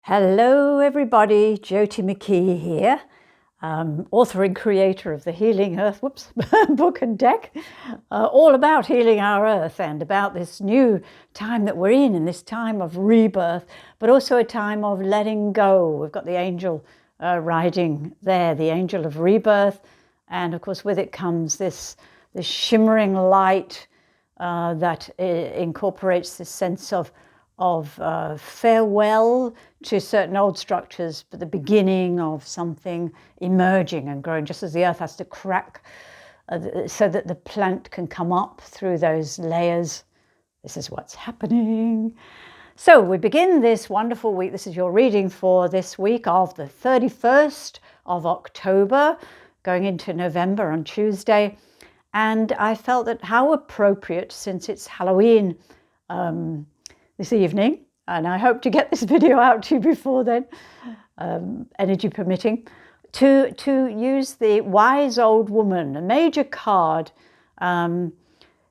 Hello everybody, Jyoti McKee here, author and creator of the Healing Earth book and deck, all about healing our earth and about this new time that we're in this time of rebirth, but also a time of letting go. We've got the angel riding there, the angel of rebirth, and of course with it comes this shimmering light that incorporates this sense of farewell to certain old structures, but the beginning of something emerging and growing, just as the earth has to crack so that the plant can come up through those layers. This is what's happening. So we begin this wonderful week. This is your reading for this week of the 31st of October, going into November on Tuesday. And I felt that how appropriate, since it's Halloween this evening, and I hope to get this video out to you before then, energy permitting, to use the wise old woman, a major card.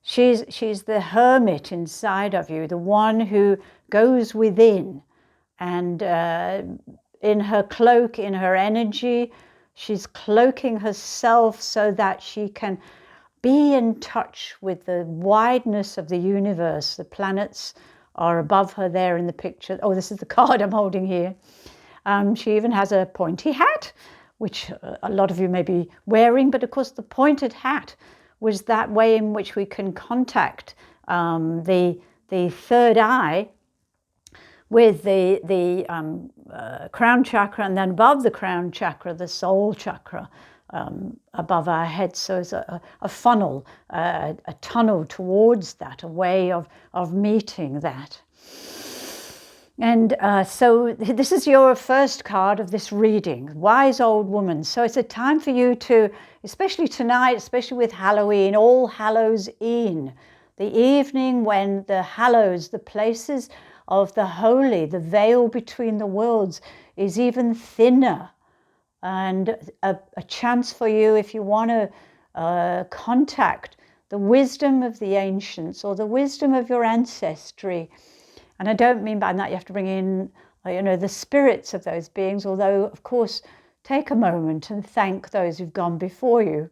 She's the hermit inside of you, the one who goes within, and in her cloak, in her energy, she's cloaking herself so that she can be in touch with the wideness of the universe. The planets are above her there in the picture. Oh, this is the card I'm holding here. She even has a pointy hat, which a lot of you may be wearing, but of course the pointed hat was that way in which we can contact the third eye with the crown chakra, and then above the crown chakra, the soul chakra above our heads. So it's a funnel, a tunnel towards that, a way of meeting that. And so this is your first card of this reading, Wise Old Woman. So it's a time for you to, especially tonight, especially with Halloween, All Hallows Eve, the evening when the hallows, the places of the holy, the veil between the worlds is even thinner. And a chance for you, if you want to contact the wisdom of the ancients or the wisdom of your ancestry. And I don't mean by that you have to bring in, the spirits of those beings, although, of course, take a moment and thank those who've gone before you.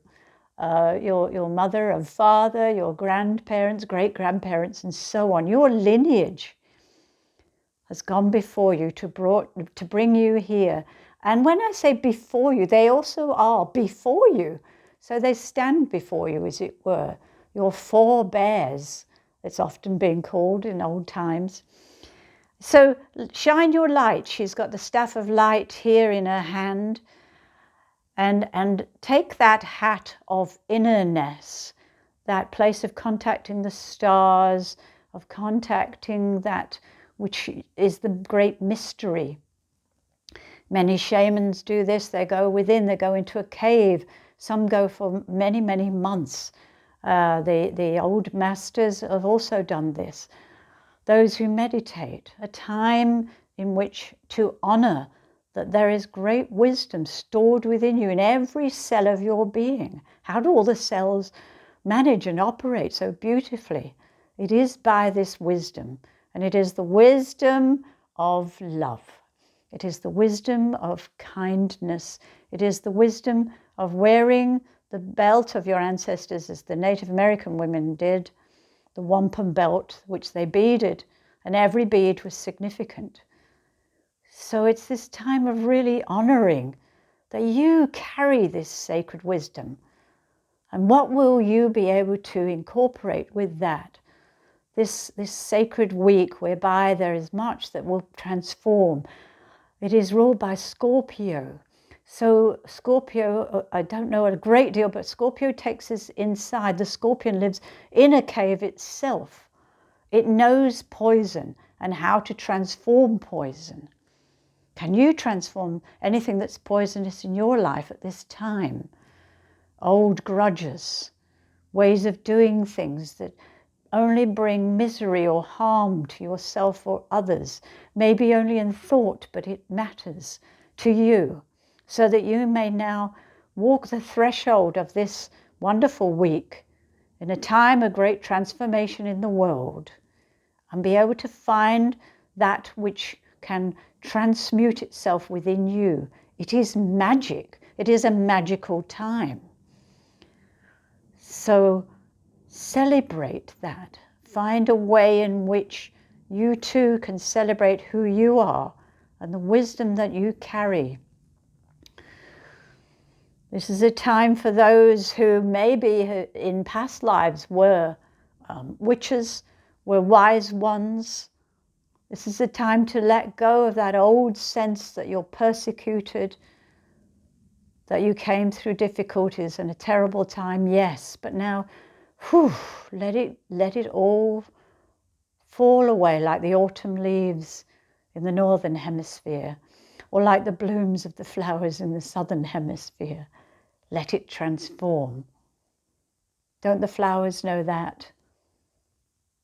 Your mother and father, your grandparents, great-grandparents, and so on. Your lineage has gone before you to bring you here. And when I say before you, they also are before you. So they stand before you, as it were. Your forebears, it's often been called in old times. So shine your light. She's got the staff of light here in her hand. And take that hat of innerness, that place of contacting the stars, of contacting that which is the great mystery. Many shamans do this. They go within, they go into a cave. Some go for many, many months. The old masters have also done this. Those who meditate, a time in which to honor that there is great wisdom stored within you in every cell of your being. How do all the cells manage and operate so beautifully? It is by this wisdom, and it is the wisdom of love. It is the wisdom of kindness. It is the wisdom of wearing the belt of your ancestors, as the Native American women did, the wampum belt, which they beaded, and every bead was significant. So it's this time of really honoring that you carry this sacred wisdom. And what will you be able to incorporate with that? This sacred week whereby there is much that will transform. It is ruled by Scorpio. So Scorpio, I don't know a great deal, but Scorpio takes us inside. The scorpion lives in a cave itself. It knows poison and how to transform poison. Can you transform anything that's poisonous in your life at this time? Old grudges, ways of doing things that only bring misery or harm to yourself or others, maybe only in thought, but it matters to you, so that you may now walk the threshold of this wonderful week in a time of great transformation in the world, and be able to find that which can transmute itself within you. It is magic. It is a magical time. So celebrate that. Find a way in which you too can celebrate who you are and the wisdom that you carry. This is a time for those who maybe in past lives were witches, were wise ones. This is a time to let go of that old sense that you're persecuted, that you came through difficulties and a terrible time, yes, but now, let it all fall away like the autumn leaves in the northern hemisphere, or like the blooms of the flowers in the southern hemisphere. Let it transform. Don't the flowers know that?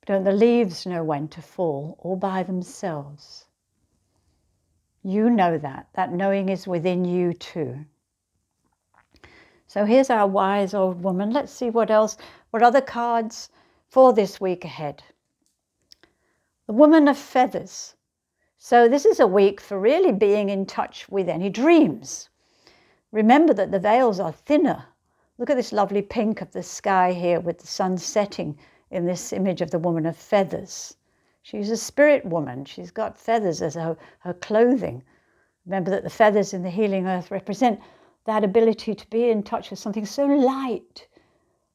Don't the leaves know when to fall all by themselves? You know that. That knowing is within you too. So here's our wise old woman. Let's see what other cards for this week ahead. The Woman of Feathers. So this is a week for really being in touch with any dreams. Remember that the veils are thinner. Look at this lovely pink of the sky here with the sun setting in this image of the Woman of Feathers. She's a spirit woman. She's got feathers as her clothing. Remember that the feathers in the healing earth represent that ability to be in touch with something so light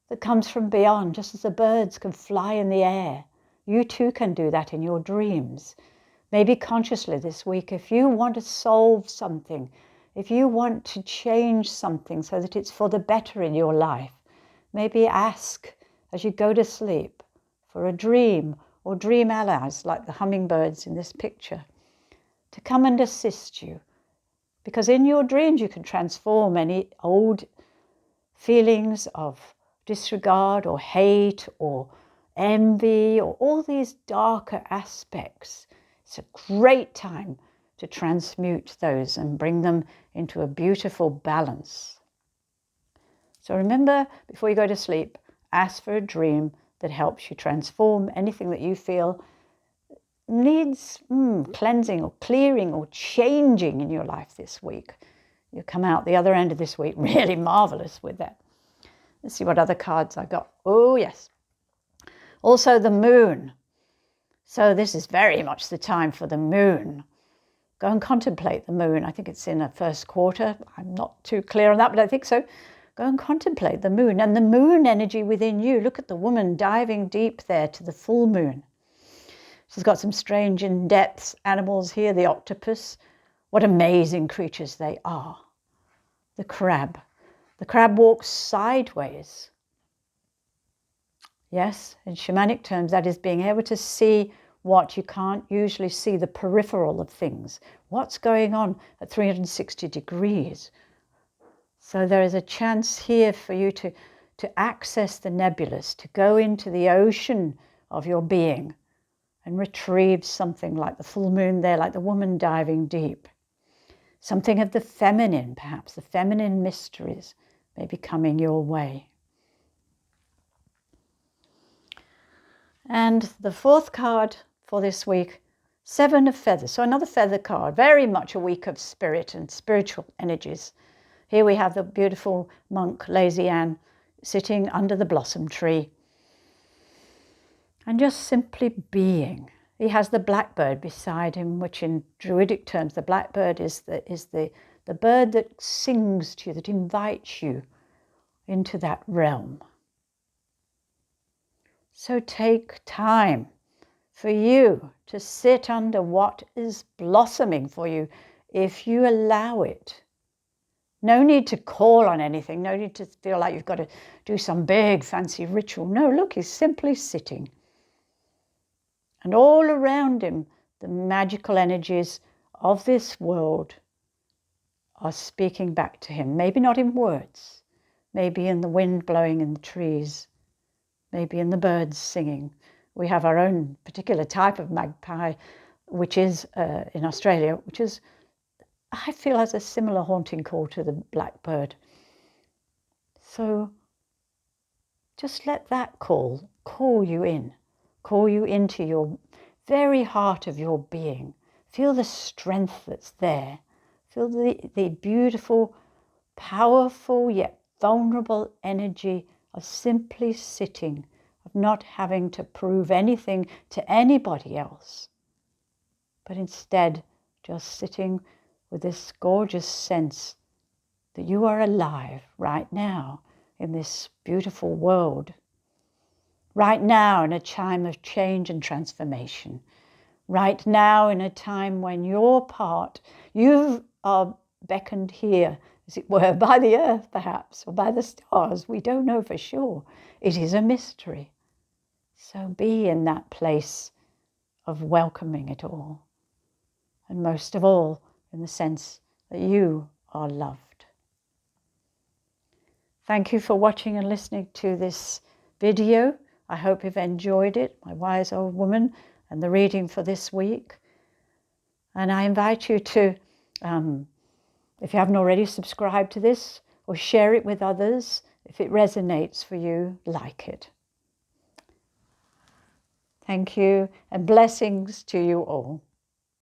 that comes from beyond, just as the birds can fly in the air. You too can do that in your dreams. Maybe consciously this week, if you want to solve something, if you want to change something so that it's for the better in your life, maybe ask as you go to sleep for a dream or dream allies like the hummingbirds in this picture to come and assist you. Because in your dreams you can transform any old feelings of disregard or hate or envy or all these darker aspects. It's a great time to transmute those and bring them into a beautiful balance. So remember, before you go to sleep, ask for a dream that helps you transform anything that you feel needs cleansing or clearing or changing in your life this week. You come out the other end of this week really marvelous with that. Let's see what other cards I got. Oh, yes. Also the moon. So this is very much the time for the moon. Go and contemplate the moon. I think it's in the first quarter. I'm not too clear on that, but I think so. Go and contemplate the moon and the moon energy within you. Look at the woman diving deep there to the full moon. She's got some strange in-depth animals here, the octopus. What amazing creatures they are. The crab. The crab walks sideways. Yes, in shamanic terms, that is being able to see what you can't usually see, the peripheral of things. What's going on at 360 degrees? So there is a chance here for you to access the nebulous, to go into the ocean of your being and retrieve something like the full moon there, like the woman diving deep. Something of the feminine, perhaps, the feminine mysteries may be coming your way. And the fourth card for this week, Seven of Feathers. So another feather card, very much a week of spirit and spiritual energies. Here we have the beautiful monk, Lazy Anne, sitting under the blossom tree and just simply being. He has the blackbird beside him, which in Druidic terms, the blackbird is the bird that sings to you, that invites you into that realm. So take time for you to sit under what is blossoming for you if you allow it. No need to call on anything, no need to feel like you've got to do some big fancy ritual. No, look, he's simply sitting. And all around him, the magical energies of this world are speaking back to him. Maybe not in words, maybe in the wind blowing in the trees, maybe in the birds singing. We have our own particular type of magpie, which is in Australia, which is, I feel, has a similar haunting call to the blackbird. So just let that call you in, call you into your very heart of your being. Feel the strength that's there. Feel the beautiful, powerful yet vulnerable energy of simply sitting, of not having to prove anything to anybody else, but instead just sitting with this gorgeous sense that you are alive right now in this beautiful world, right now in a time of change and transformation, right now in a time when your part, you are beckoned here, as it were, by the earth perhaps, or by the stars. We don't know for sure. It is a mystery. So be in that place of welcoming it all. And most of all, in the sense that you are loved. Thank you for watching and listening to this video. I hope you've enjoyed it, my wise old woman, and the reading for this week. And I invite you to, if you haven't already, subscribe to this or share it with others. If it resonates for you, like it. Thank you, and blessings to you all.